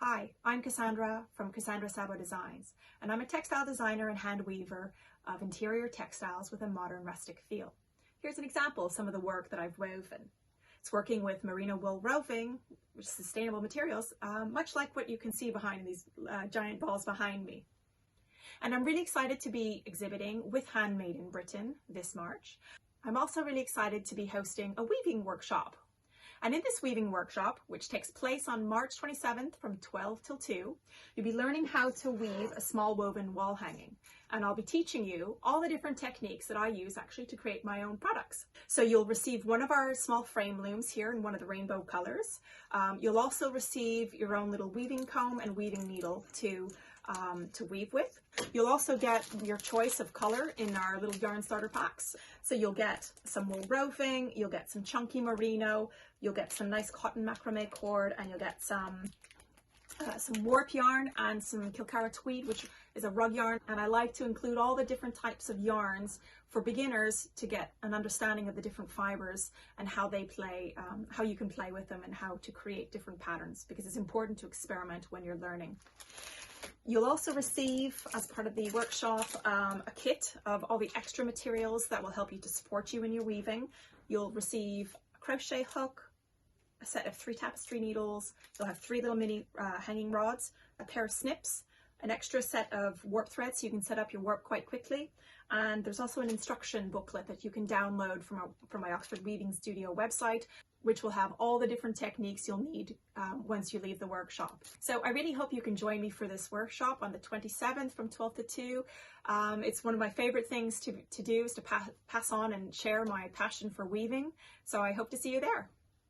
Hi, I'm Cassandra from Cassandra Sabo Designs, and I'm a textile designer and hand weaver of interior textiles with a modern rustic feel. Here's an example of some of the work that I've woven. It's working with merino wool roving, which is sustainable materials, much like what you can see behind these giant balls behind me. And I'm really excited to be exhibiting with Handmade in Britain this March. I'm also really excited to be hosting a weaving workshop. And in this weaving workshop, which takes place on March 27th from 12 till 2, you'll be learning how to weave a small woven wall hanging. And I'll be teaching you all the different techniques that I use actually to create my own products. So you'll receive one of our small frame looms here in one of the rainbow colors. You'll also receive your own little weaving comb and weaving needle to weave with. You'll also get your choice of color in our little yarn starter packs. So you'll get some wool roving, you'll get some chunky merino, you'll get some nice cotton macrame cord, and you'll get some warp yarn and some Kilcara tweed, which is a rug yarn. And I like to include all the different types of yarns for beginners to get an understanding of the different fibers and how they play, how you can play with them and how to create different patterns, because it's important to experiment when you're learning. You'll also receive, as part of the workshop, a kit of all the extra materials that will help you to support you in your weaving. You'll receive a crochet hook, a set of 3 tapestry needles, you'll have 3 little mini hanging rods, a pair of snips, an extra set of warp threads so you can set up your warp quite quickly, and there's also an instruction booklet that you can download from my Oxford Weaving Studio website, which will have all the different techniques you'll need once you leave the workshop. So I really hope you can join me for this workshop on the 27th from 12 to 2. It's one of my favorite things to do is to pass on and share my passion for weaving. So I hope to see you there.